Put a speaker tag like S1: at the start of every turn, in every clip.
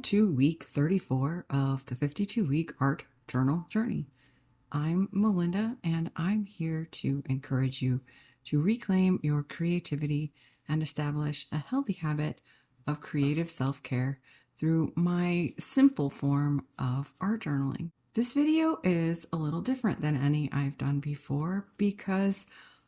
S1: to week 34 of the 52-week art journal journey. I'm Melinda, and I'm here to encourage you to reclaim your creativity and establish a healthy habit of creative self-care through my simple form of art journaling. This video is a little different than any I've done before because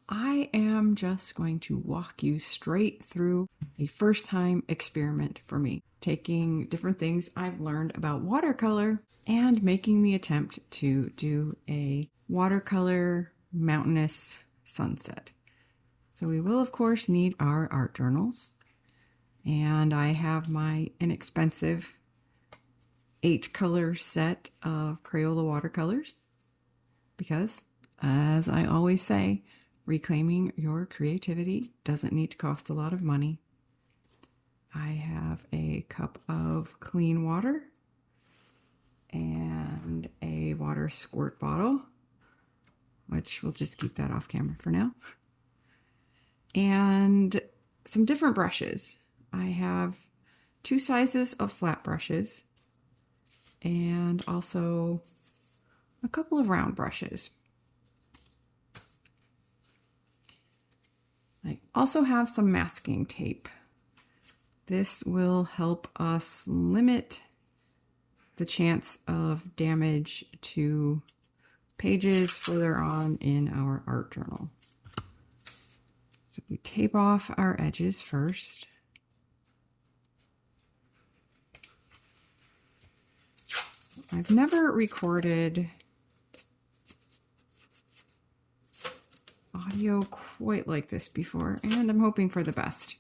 S1: I am just going to walk you straight through a first-time experiment for me, taking different things I've learned about watercolor and making the attempt to do a watercolor mountainous sunset. So we will, of course, need our art journals, and I have my inexpensive 8-color set of Crayola watercolors because, as I always say, reclaiming your creativity doesn't need to cost a lot of money. I have a cup of clean water and a water squirt bottle, which we'll just keep that off camera for now. And some different brushes. I have 2 sizes of flat brushes and also a couple of round brushes. I also have some masking tape. This will help us limit the chance of damage to pages further on in our art journal. So we tape off our edges first. I've never recorded audio quite like this before, and I'm hoping for the best.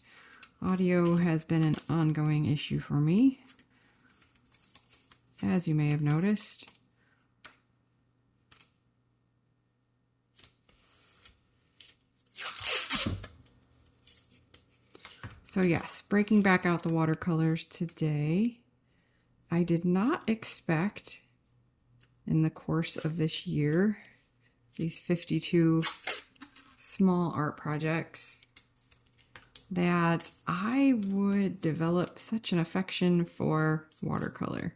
S1: Audio has been an ongoing issue for me, as you may have noticed. So yes, breaking back out the watercolors today. I did not expect in the course of this year, these 52 small art projects, that I would develop such an affection for watercolor.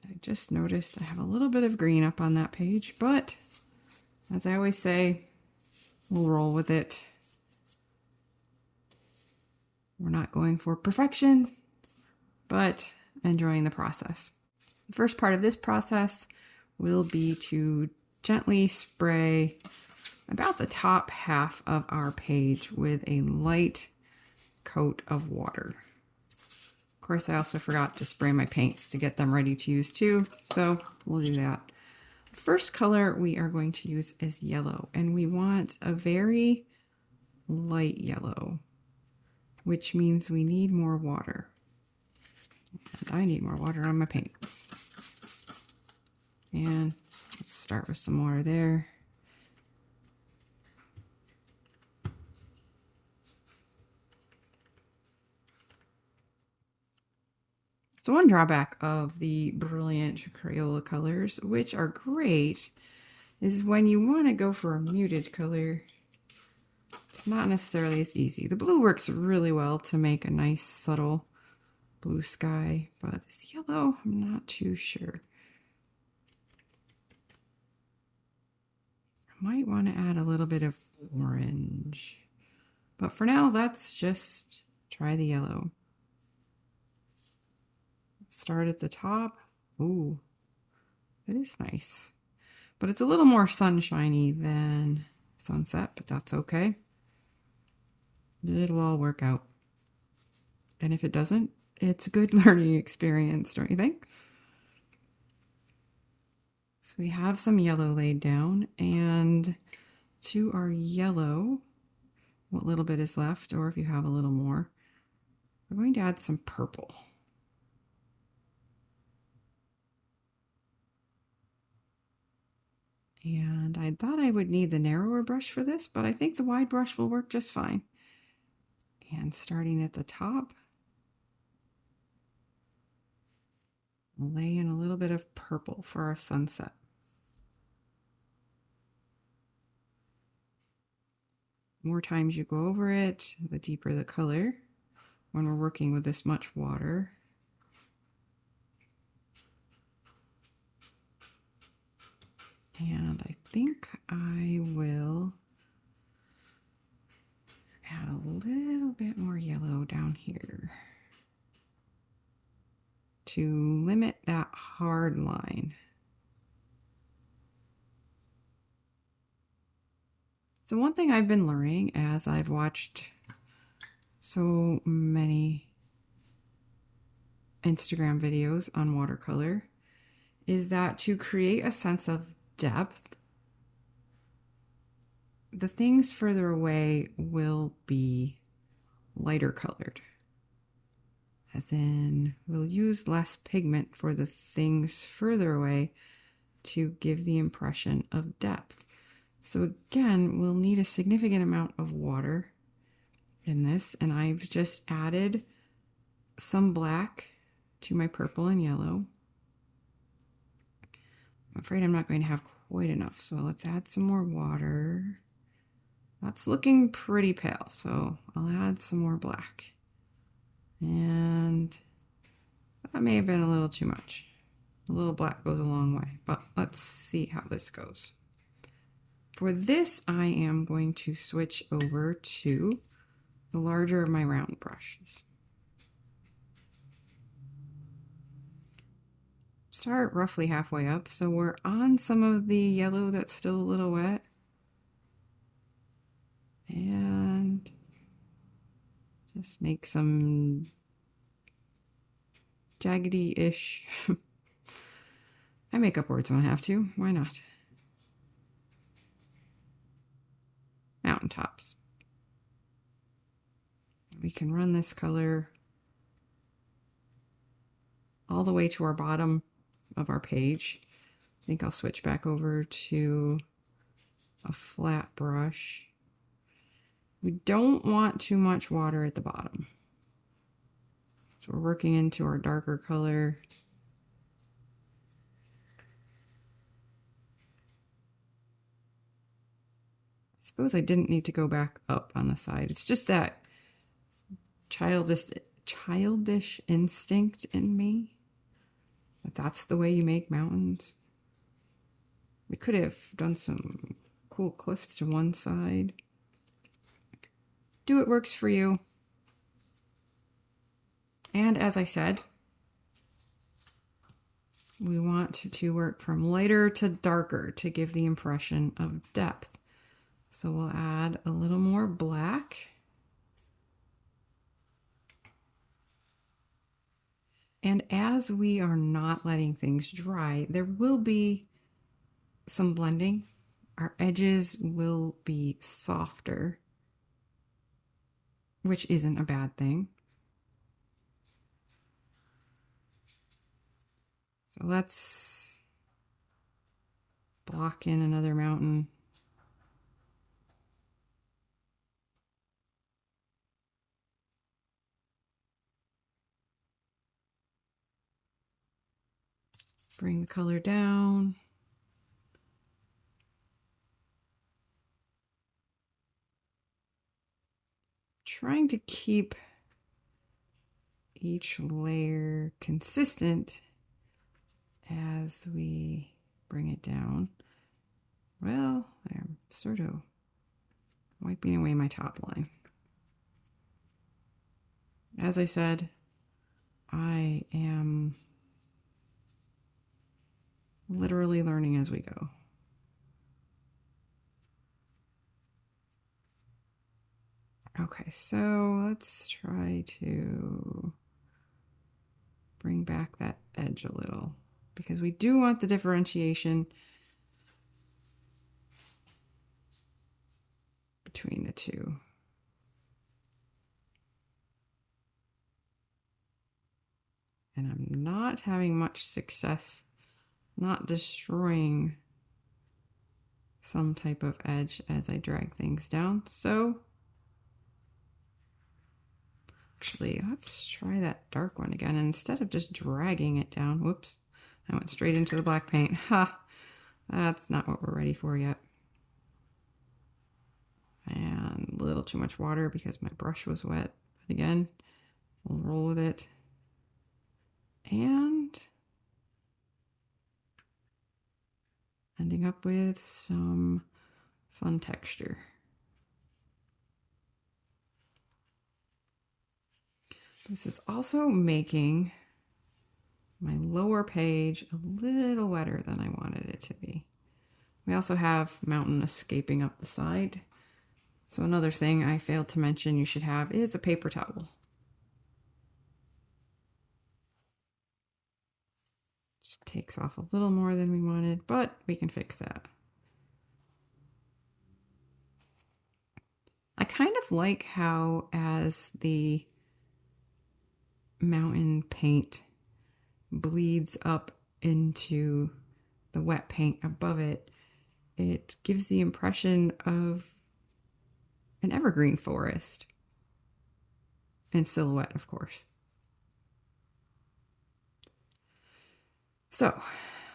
S1: And I just noticed I have a little bit of green up on that page, but as I always say, we'll roll with it. We're not going for perfection, but enjoying the process. The first part of this process will be to gently spray about the top half of our page with a light coat of water. Of course, I also forgot to spray my paints to get them ready to use too, so we'll do that. The first color we are going to use is yellow, and we want a very light yellow, which means we need more water. And I need more water on my paints. And let's start with some water there. So one drawback of the brilliant Crayola colors, which are great, is when you want to go for a muted color, it's not necessarily as easy. The blue works really well to make a nice subtle blue sky, but this yellow, I'm not too sure. I might want to add a little bit of orange, but for now, let's just try the yellow. Start at the top. Ooh, that is nice, but it's a little more sunshiny than sunset, but that's okay. It'll all work out. And if it doesn't, it's a good learning experience, don't you think? So we have some yellow laid down, and to our yellow, what little bit is left, or if you have a little more, we're going to add some purple. And I thought I would need the narrower brush for this, but I think the wide brush will work just fine. And starting at the top, we'll lay in a little bit of purple for our sunset. The more times you go over it, the deeper the color. when we're working with this much water. And I think I will add a little bit more yellow down here to limit that hard line. So one thing I've been learning as I've watched so many Instagram videos on watercolor is that to create a sense of depth, the things further away will be lighter colored. As in, we'll use less pigment for the things further away to give the impression of depth. So again, we'll need a significant amount of water in this, and I've just added some black to my purple and yellow. I'm afraid I'm not going to have quite enough, so let's add some more water. That's looking pretty pale, so I'll add some more black. And that may have been a little too much. A little black goes a long way, but let's see how this goes. For this, I am going to switch over to the larger of my round brushes. Start roughly halfway up, so we're on some of the yellow that's still a little wet. And just make some jaggedy-ish. I make up words when I have to. Why not? Mountaintops. We can run this color all the way to our bottom of our page. I think I'll switch back over to a flat brush. We don't want too much water at the bottom. So we're working into our darker color. I suppose I didn't need to go back up on the side. It's just that childish instinct in me. That's the way you make mountains. We could have done some cool cliffs to one side. Do what works for you. And as I said, we want to work from lighter to darker to give the impression of depth. So we'll add a little more black. And as we are not letting things dry, there will be some blending. Our edges will be softer, which isn't a bad thing. So let's block in another mountain. Bring the color down. Trying to keep each layer consistent as we bring it down. Well, I'm sort of wiping away my top line. As I said, I am literally learning as we go. Okay, so let's try to bring back that edge a little because we do want the differentiation between the two. And I'm not having much success not destroying some type of edge as I drag things down. So actually, let's try that dark one again. And instead of just dragging it down, whoops, I went straight into the black paint. Ha! That's not what we're ready for yet. And a little too much water because my brush was wet. But again, We'll roll with it. And ending up with some fun texture. This is also making my lower page a little wetter than I wanted it to be. We also have mountain escaping up the side. So another thing I failed to mention you should have is a paper towel. Just takes off a little more than we wanted, but we can fix that. I kind of like how as the mountain paint bleeds up into the wet paint above it, it gives the impression of an evergreen forest. And silhouette, of course. So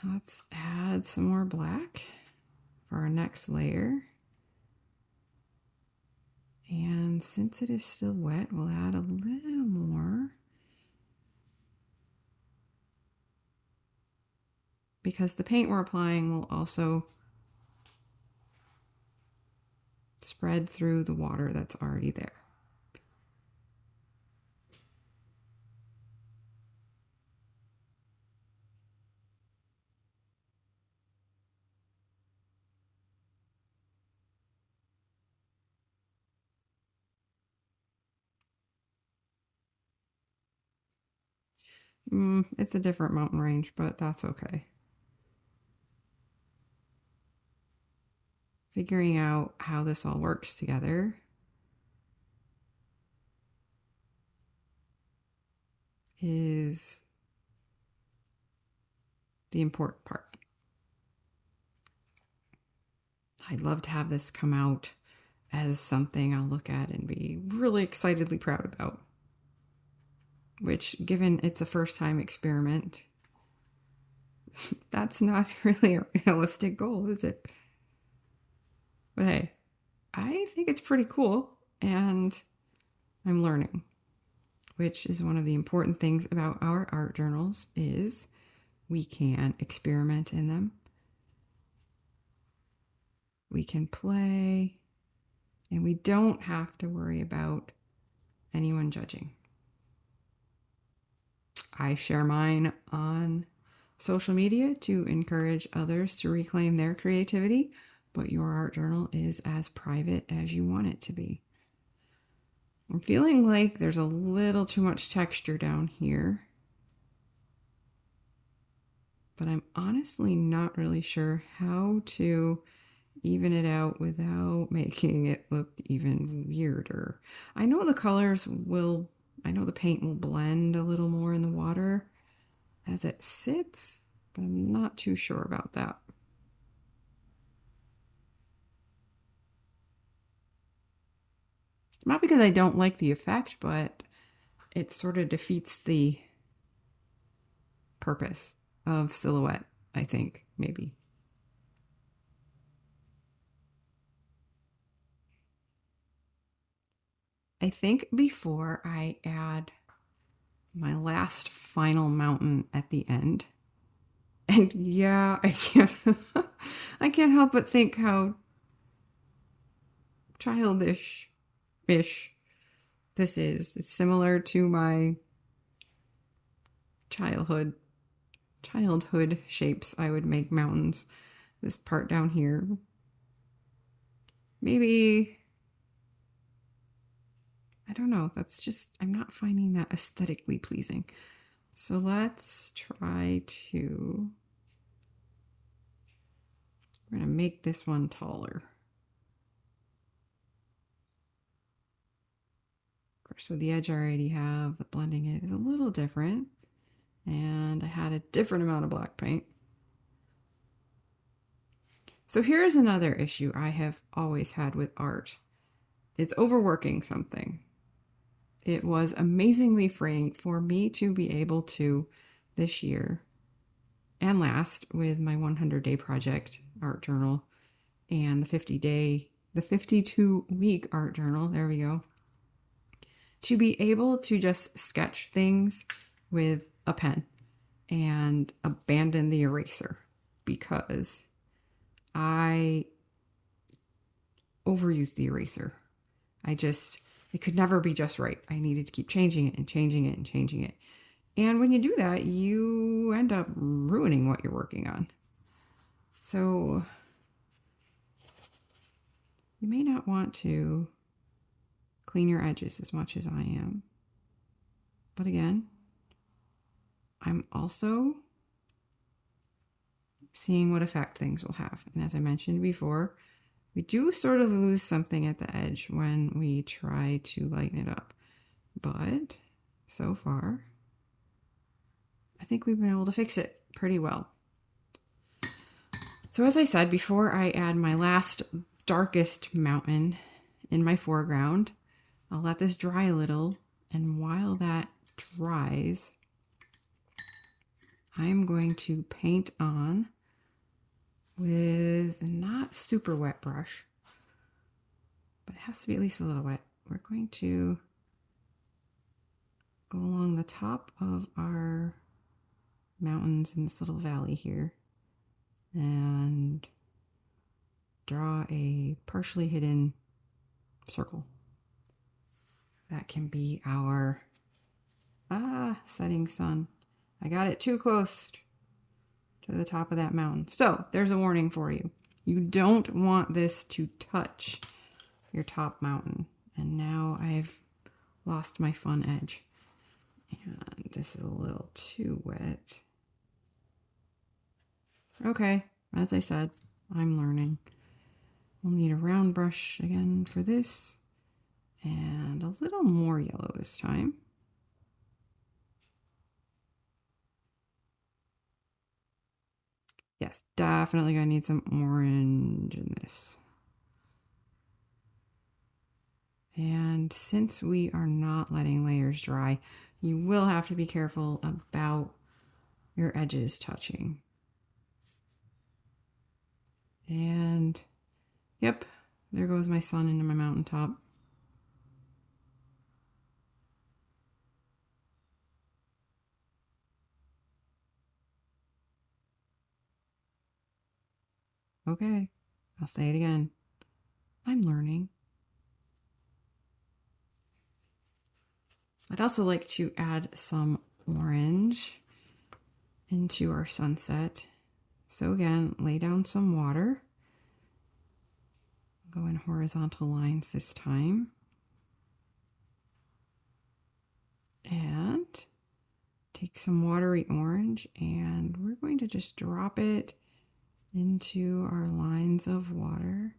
S1: let's add some more black for our next layer. And since it is still wet, we'll add a little more. Because the paint we're applying will also spread through the water that's already there. It's a different mountain range, but that's okay. Figuring out how this all works together is the important part. I'd love to have this come out as something I'll look at and be really excitedly proud about. Which, given it's a first-time experiment, that's not really a realistic goal, is it? But hey, I think it's pretty cool, and I'm learning, which is one of the important things about our art journals is we can experiment in them. We can play, and we don't have to worry about anyone judging. I share mine on social media to encourage others to reclaim their creativity, but your art journal is as private as you want it to be. I'm feeling like there's a little too much texture down here, but I'm honestly not really sure how to even it out without making it look even weirder. I know the paint will blend a little more in the water as it sits, but I'm not too sure about that. Not because I don't like the effect, but it sort of defeats the purpose of silhouette, I think, maybe. I think before I add my last final mountain at the end, and yeah, I can't help but think how childish-ish this is. It's similar to my childhood shapes I would make mountains. This part down here. Maybe, I don't know, I'm not finding that aesthetically pleasing. So let's try to, we're going to make this one taller. Of course, with the edge I already have, the blending it is a little different. And I had a different amount of black paint. So here's another issue I have always had with art. It's overworking something. It was amazingly freeing for me to be able to, this year and last, with my 100-day project art journal and the 52-week art journal, there we go, to be able to just sketch things with a pen and abandon the eraser because I overused the eraser. It could never be just right. I needed to keep changing it and changing it and changing it. And when you do that, you end up ruining what you're working on. So you may not want to clean your edges as much as I am. But again, I'm also seeing what effect things will have. And as I mentioned before, we do sort of lose something at the edge when we try to lighten it up. But so far, I think we've been able to fix it pretty well. So as I said, before I add my last darkest mountain in my foreground, I'll let this dry a little. And while that dries, I'm going to paint on with a not super wet brush, but it has to be at least a little wet. We're going to go along the top of our mountains in this little valley here and draw a partially hidden circle. That can be our setting sun. I got it too close to the top of that mountain. So there's a warning for you. You don't want this to touch your top mountain. And now I've lost my fun edge. And this is a little too wet. Okay, as I said, I'm learning. We'll need a round brush again for this. And a little more yellow this time. Yes, definitely gonna need some orange in this. And since we are not letting layers dry, you will have to be careful about your edges touching. And yep, there goes my sun into my mountaintop. Okay, I'll say it again. I'm learning. I'd also like to add some orange into our sunset. So again, lay down some water. Go in horizontal lines this time. And take some watery orange and we're going to just drop it into our lines of water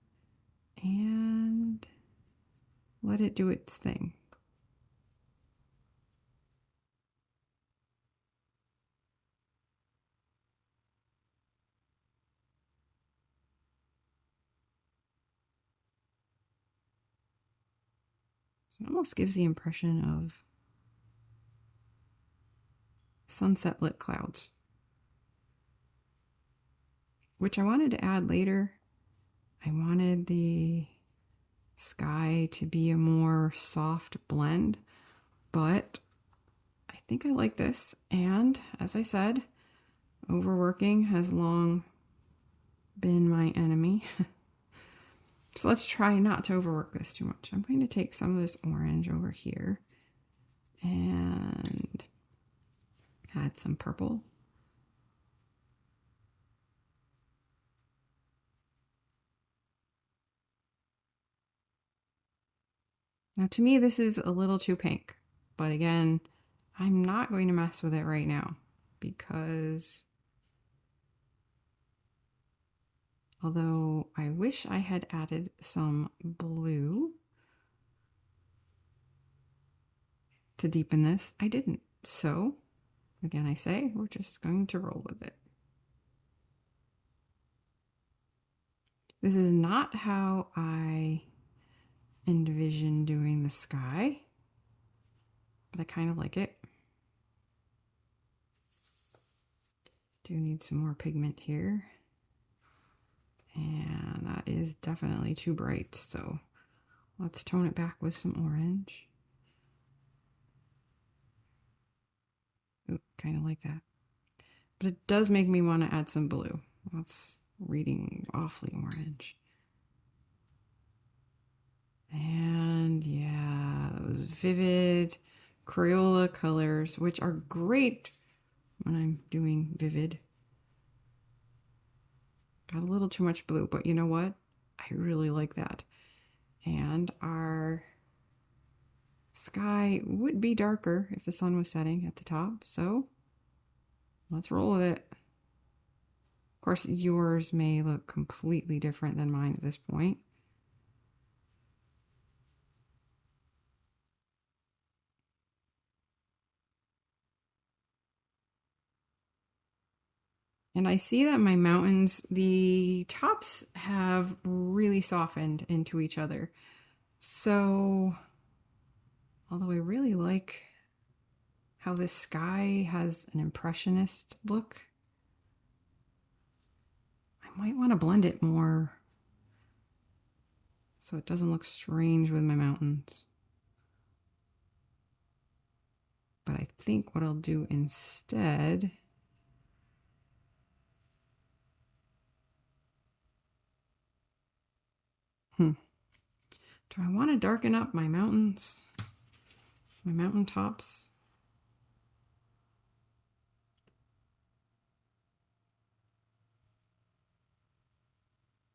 S1: and let it do its thing. So it almost gives the impression of sunset lit clouds, which I wanted to add later. I wanted the sky to be a more soft blend, but I think I like this. And as I said, overworking has long been my enemy. So let's try not to overwork this too much. I'm going to take some of this orange over here and add some purple. Now to me, this is a little too pink, but again, I'm not going to mess with it right now because although I wish I had added some blue to deepen this, I didn't. So again, I say we're just going to roll with it. This is not how I envision doing the sky, but I kind of like it. Do need some more pigment here. And that is definitely too bright, so let's tone it back with some orange. kind of like that. But it does make me want to add some blue. That's reading awfully orange. And yeah, those vivid Crayola colors, which are great when I'm doing vivid. Got a little too much blue, but you know what? I really like that. And our sky would be darker if the sun was setting at the top, so let's roll with it. Of course, yours may look completely different than mine at this point. And I see that my mountains, the tops have really softened into each other. So, although I really like how this sky has an impressionist look, I might want to blend it more so it doesn't look strange with my mountains. But I think what I'll do instead do I want to darken up my mountains, my mountain tops?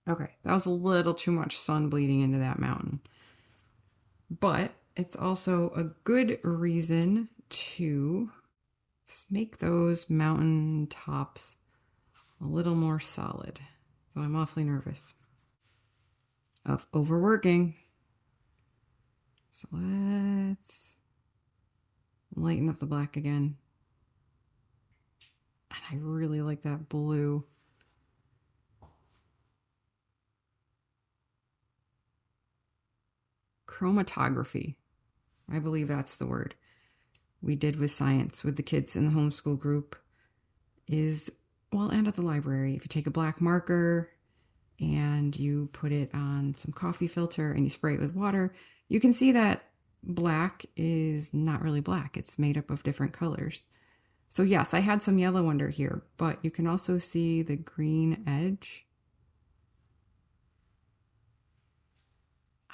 S1: Okay, that was a little too much sun bleeding into that mountain. But it's also a good reason to make those mountain tops a little more solid. So I'm awfully nervous of overworking. So let's lighten up the black again. And I really like that blue. Chromatography, I believe that's the word, we did with science with the kids in the homeschool group is, well, and at the library, if you take a black marker and you put it on some coffee filter and you spray it with water, you can see that black is not really black. It's made up of different colors. So yes, I had some yellow under here, but you can also see the green edge.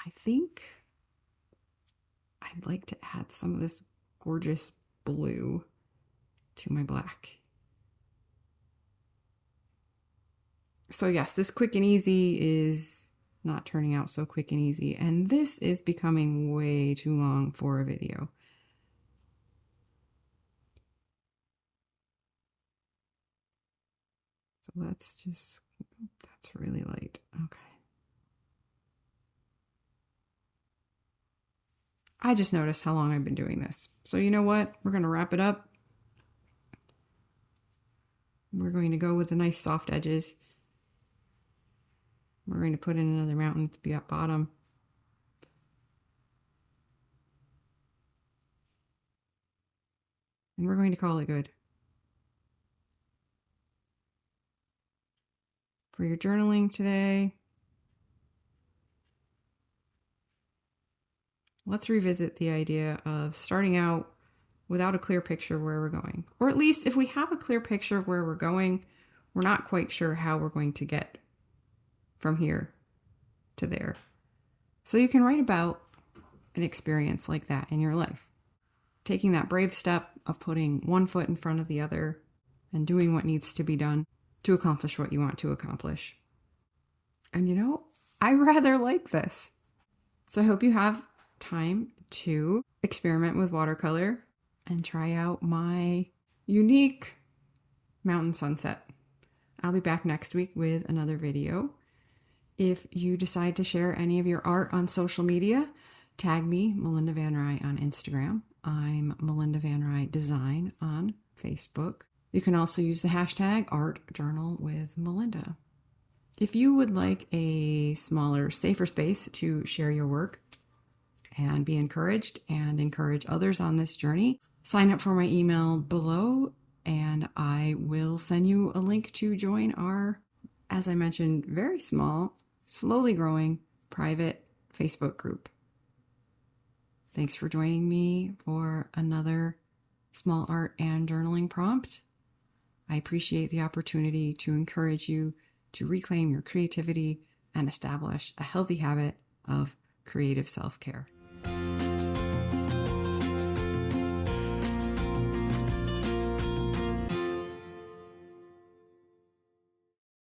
S1: I think I'd like to add some of this gorgeous blue to my black. So yes, this quick and easy is not turning out so quick and easy, and this is becoming way too long for a video. So let's just, that's really light. Okay. I just noticed how long I've been doing this. So you know what? We're going to wrap it up. We're going to go with the nice soft edges. We're going to put in another mountain to be at bottom. And we're going to call it good. For your journaling today, let's revisit the idea of starting out without a clear picture of where we're going. Or at least if we have a clear picture of where we're going, we're not quite sure how we're going to get from here to there. So you can write about an experience like that in your life. Taking that brave step of putting one foot in front of the other and doing what needs to be done to accomplish what you want to accomplish. And you know, I rather like this. So I hope you have time to experiment with watercolor and try out my unique mountain sunset. I'll be back next week with another video. If you decide to share any of your art on social media, tag me, Melinda Van Rij, on Instagram. I'm Melinda Van Rij Design on Facebook. You can also use the hashtag #ArtJournalWithMelinda. If you would like a smaller, safer space to share your work and be encouraged and encourage others on this journey, sign up for my email below and I will send you a link to join our, as I mentioned, very small, slowly growing private Facebook group. Thanks for joining me for another small art and journaling prompt. I appreciate the opportunity to encourage you to reclaim your creativity and establish a healthy habit of creative self-care.